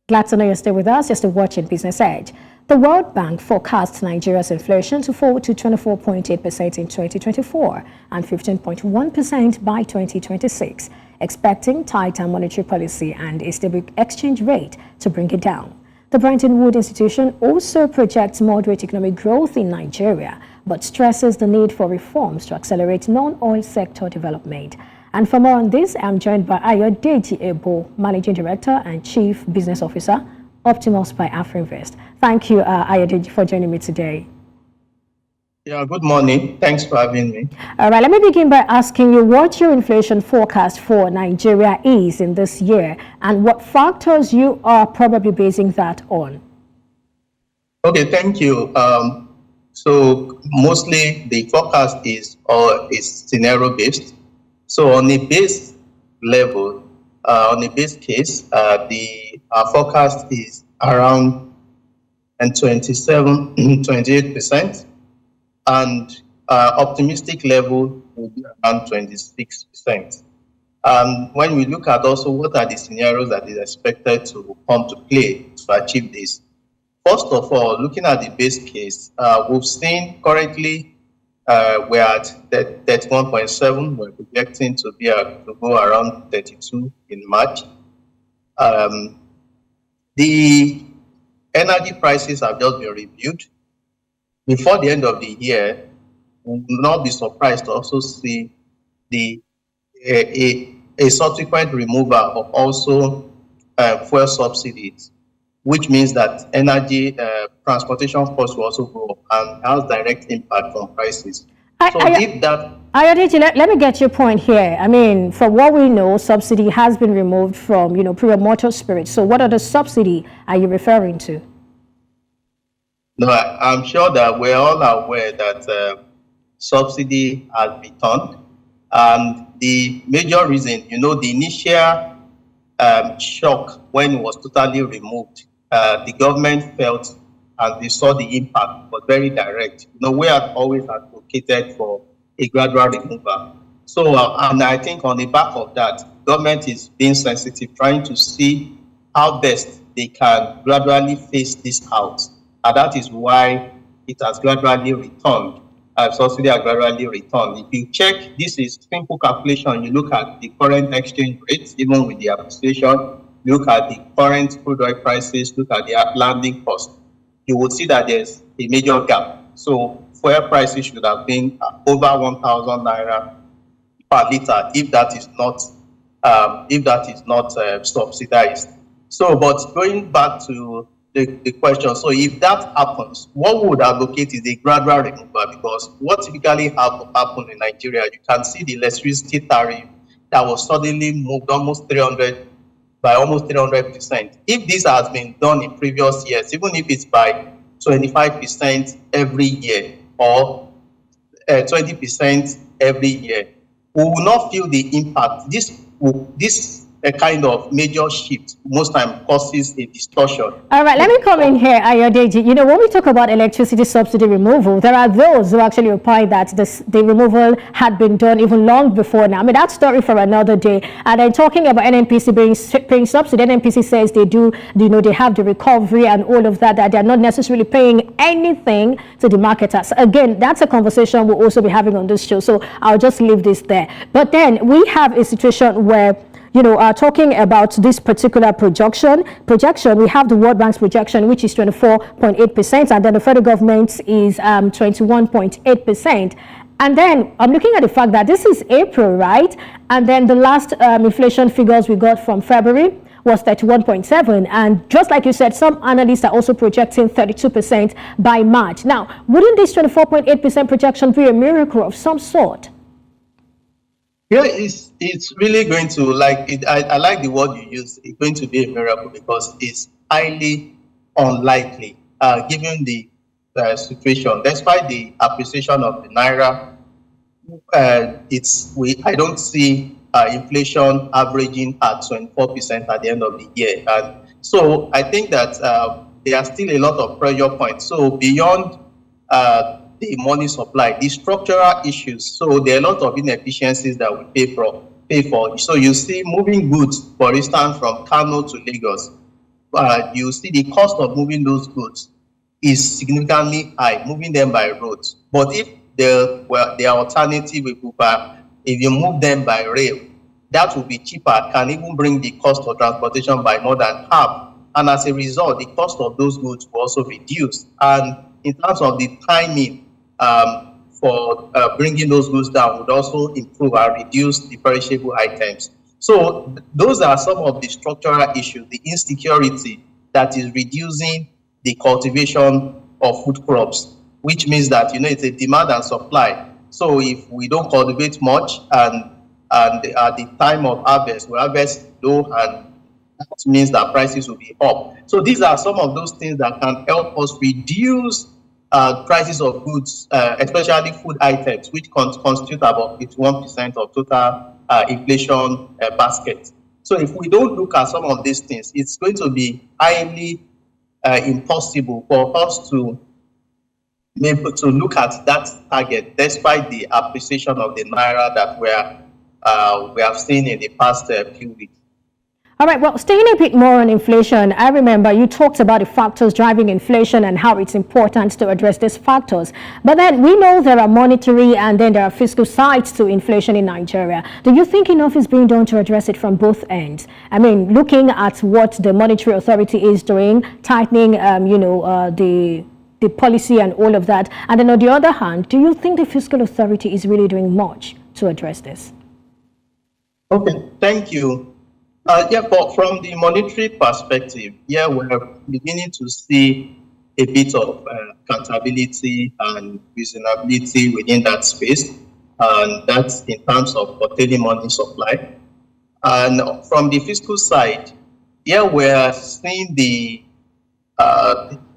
Glad to know you're still with us. You're still watching Business Edge. The World Bank forecasts Nigeria's inflation to fall to 24.8% in 2024 and 15.1% by 2026, expecting tighter monetary policy and a stable exchange rate to bring it down. The Bretton Woods Institution also projects moderate economic growth in Nigeria, but stresses the need for reforms to accelerate non-oil sector development. And for more on this, I'm joined by Ayodeji, Managing Director and Chief Business Officer, Optimus by Afrinvest. Thank you, Ayodeji, for joining me today. Yeah, good morning. Thanks for having me. All right, let me begin by asking you what your inflation forecast for Nigeria is in this year and what factors you are probably basing that on. Okay, thank you. So mostly the forecast is scenario based. So on a base level, on a base case, the forecast is around 28%, and optimistic level will be around 26%. And when we look at also what are the scenarios that is expected to come to play to achieve this, first of all, looking at the base case, we've seen currently we're at 31.7. We're projecting to go around 32 in March. The energy prices have just been reviewed. Before the end of the year, we will not be surprised to also see a subsequent removal of also fuel subsidies, which means that energy transportation costs will also go up and has direct impact on prices. Ayodeji, let me get your point here. I mean, from what we know, subsidy has been removed from, pure motor spirit. So what other subsidy are you referring to? No, I'm sure that we're all aware that subsidy has been turned. And the major reason, the initial shock when it was totally removed, the government felt and they saw the impact, but very direct. We have always advocated for a gradual removal. So, and I think on the back of that, government is being sensitive, trying to see how best they can gradually phase this out. And that is why it has gradually returned. Subsidy has gradually returned. If you check, this is simple calculation. You look at the current exchange rates, even with the appreciation, look at the current crude oil prices, look at the landing cost, you will see that there's a major gap. So fuel prices should have been over 1,000 naira per liter if that is not subsidized. So, but going back to the question, so if that happens, what we would advocate is a gradual removal, because what typically happen in Nigeria, you can see the electricity tariff that was suddenly moved almost 300%. If this has been done in previous years, even if it's by 25% every year or 20% every year, we will not feel the impact. This a kind of major shift most time causes a distortion. All right, let me come in here, Ayodeji. When we talk about electricity subsidy removal, there are those who actually reply that the removal had been done even long before now. I mean, that's story for another day. And then talking about NNPC paying subsidy, NNPC says they do, they have the recovery and all of that they're not necessarily paying anything to the marketers. Again, that's a conversation we'll also be having on this show. So I'll just leave this there. But then we have a situation where talking about this particular projection, we have the World Bank's projection, which is 24.8%, and then the federal government is 21.8%. And then I'm looking at the fact that this is April, right? And then the last inflation figures we got from February was 31.7%. And just like you said, some analysts are also projecting 32% by March. Now, wouldn't this 24.8% projection be a miracle of some sort? Yeah, it's really going to, I like the word you use, it's going to be a miracle, because it's highly unlikely, given the situation. Despite the appreciation of the Naira, I don't see inflation averaging at 24% at the end of the year. And so I think that there are still a lot of pressure points. So beyond the money supply, the structural issues. So there are a lot of inefficiencies that we pay for. So you see moving goods, for instance, from Kano to Lagos, you see the cost of moving those goods is significantly high, moving them by roads. But if the alternative with Uber, if you move them by rail, that will be cheaper, can even bring the cost of transportation by more than half. And as a result, the cost of those goods will also reduce. And in terms of the timing for bringing those goods down, would also improve and reduce the perishable items. So those are some of the structural issues, the insecurity that is reducing the cultivation of food crops, which means that it's a demand and supply. So if we don't cultivate much and at the time of harvest, we harvest low, and that means that prices will be up. So these are some of those things that can help us reduce prices of goods, especially food items, which constitute about 81% of total inflation basket. So if we don't look at some of these things, it's going to be highly impossible for us to be able to look at that target, despite the appreciation of the naira that we have seen in the past few weeks. All right, well, staying a bit more on inflation, I remember you talked about the factors driving inflation and how it's important to address these factors. But then we know there are monetary and then there are fiscal sides to inflation in Nigeria. Do you think enough is being done to address it from both ends? I mean, looking at what the monetary authority is doing, tightening, the policy and all of that. And then on the other hand, do you think the fiscal authority is really doing much to address this? Okay, thank you. But from the monetary perspective, we're beginning to see a bit of accountability and reasonability within that space, and that's in terms of curtailing money supply. And from the fiscal side, we're seeing the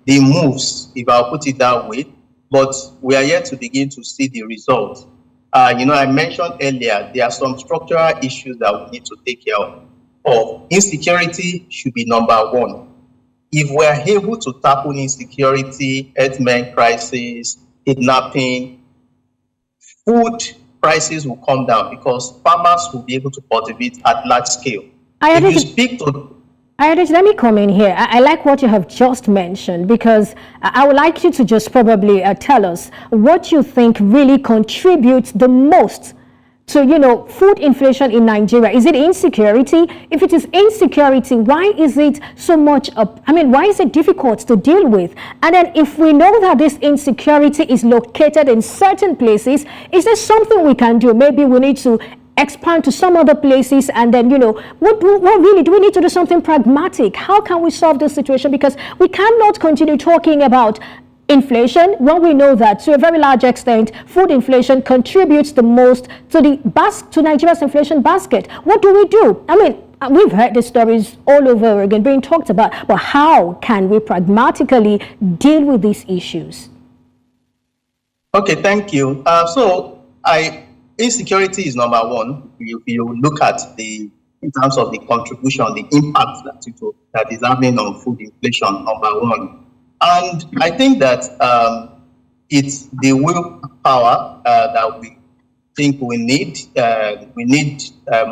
moves, if I'll put it that way, but we are yet to begin to see the results. I mentioned earlier, there are some structural issues that we need to take care of. Insecurity should be number one. If we're able to tackle insecurity, herdsmen crisis, kidnapping, food prices will come down because farmers will be able to cultivate at large scale. If you speak to Ayodeji, let me come in here. I like what you have just mentioned, because I would like you to just probably tell us what you think really contributes the most to, food inflation in Nigeria. Is it insecurity? If it is insecurity, why is it so much why is it difficult to deal with? And then if we know that this insecurity is located in certain places, is there something we can do? Maybe we need to expand to some other places, and then what really do we need to do? Something pragmatic. How can we solve this situation? Because we cannot continue talking about inflation when we know that to a very large extent food inflation contributes the most to Nigeria's inflation basket. What do we do? I mean, we've heard the stories all over again being talked about, but how can we pragmatically deal with these issues? Okay, thank you. Insecurity is number one. If you look at in terms of the contribution, the impact that is having on food inflation, number one. And I think that it's the willpower that we think we need. We need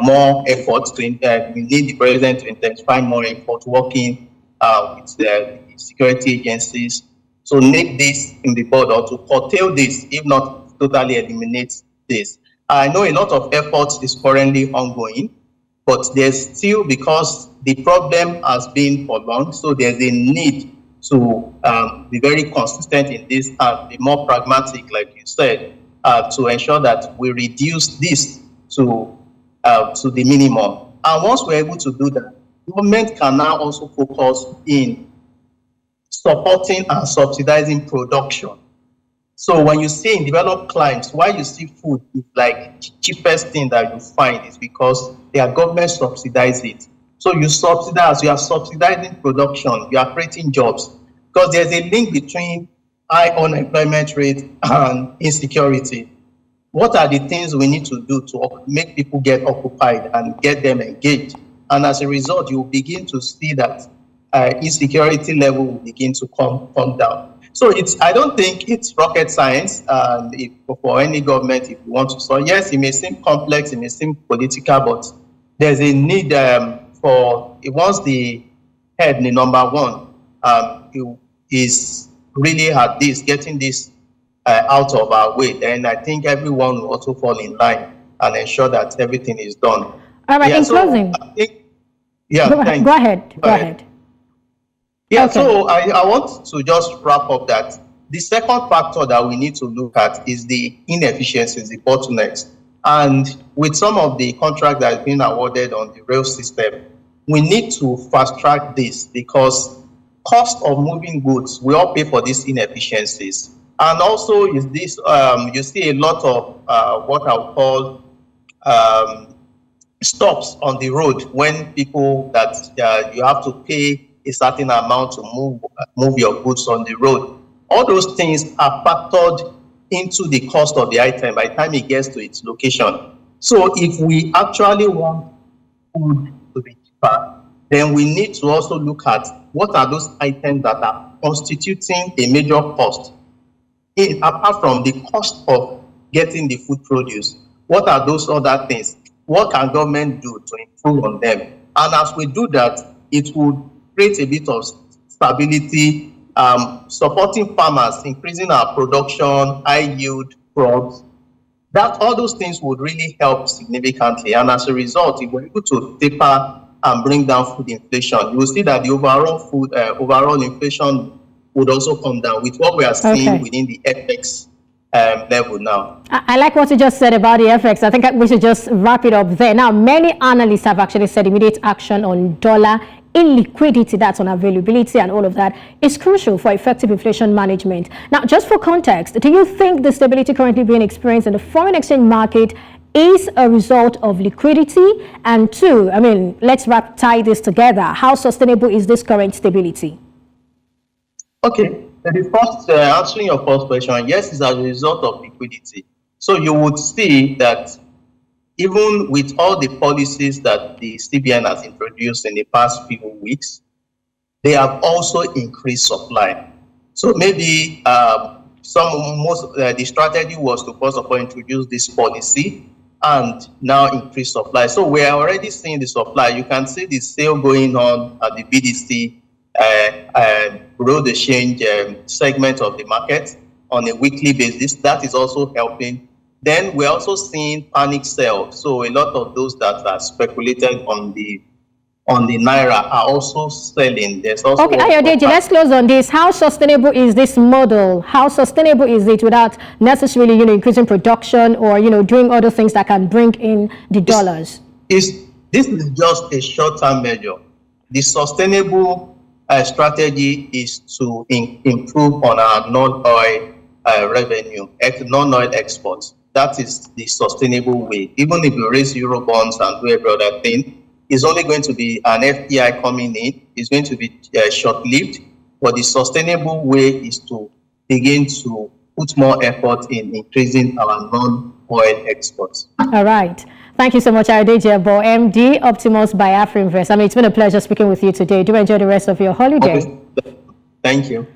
more efforts. We need the president to intensify more effort working with the security agencies to make this in the bud, or to curtail this, if not totally eliminate this. I know a lot of effort is currently ongoing, but there's still, because the problem has been prolonged, so there's a need to be very consistent in this and be more pragmatic, like you said, to ensure that we reduce this to the minimum. And once we're able to do that, government can now also focus in supporting and subsidizing production. So when you see in developed climes, why you see food is like the cheapest thing that you find is because their government subsidize it. So you are subsidizing production, you are creating jobs, because there's a link between high unemployment rate and insecurity. What are the things we need to do to make people get occupied and get them engaged? And as a result, you will begin to see that insecurity level will begin to come down. So I don't think it's rocket science for any government if you want to solve. Yes, it may seem complex, it may seem political, but there's a need once the head, the number one, is really at this, getting this out of our way, then I think everyone will also fall in line and ensure that everything is done. All right, in closing. Thanks. Go ahead. Yeah, okay. So I want to just wrap up that the second factor that we need to look at is the inefficiencies, the bottlenecks. And with some of the contracts that have been awarded on the rail system, we need to fast track this because cost of moving goods, we all pay for these inefficiencies. And also is this, you see a lot of what I would call stops on the road when people that you have to pay a certain amount to move your goods on the road. All those things are factored into the cost of the item by the time it gets to its location. So if we actually want food to be cheaper, then we need to also look at what are those items that are constituting a major cost. Apart from the cost of getting the food produce, what are those other things? What can government do to improve on them? And as we do that, it would create a bit of stability, supporting farmers, increasing our production, high yield crops. That all those things would really help significantly. And as a result, if we're able to taper and bring down food inflation, you will see that the overall inflation would also come down with what we are seeing within the FX level now. I like what you just said about the FX. I think we should just wrap it up there. Now, many analysts have actually said immediate action on dollar illiquidity, that's on availability and all of that, is crucial for effective inflation management. Now, just for context, do you think the stability currently being experienced in the foreign exchange market is a result of liquidity? And two, I mean, let's tie this together. How sustainable is this current stability? Okay, the first, answering your first question, yes, it's as a result of liquidity. So you would see that even with all the policies that the CBN has introduced in the past few weeks, they have also increased supply. So maybe the strategy was to first of all introduce this policy and now increase supply. So we are already seeing the supply. You can see the sale going on at the BDC, Bureau de Change segment of the market on a weekly basis. That is also helping. Then we're also seeing panic sales. So a lot of those that are speculated on the Naira are also selling. There's also okay, Ayodeji, let's close on this. How sustainable is this model? How sustainable is it without necessarily, increasing production or, doing other things that can bring in the dollars? This is just a short-term measure. The sustainable strategy is to improve on our non-oil revenue, non-oil exports. That is the sustainable way. Even if we raise Euro bonds and do every other thing, it's only going to be an FDI coming in. It's going to be short-lived. But the sustainable way is to begin to put more effort in increasing our non-oil exports. All right. Thank you so much, Ayodeji, MD, Optimus by Afrinvest. I mean, it's been a pleasure speaking with you today. Do enjoy the rest of your holiday. Okay. Thank you.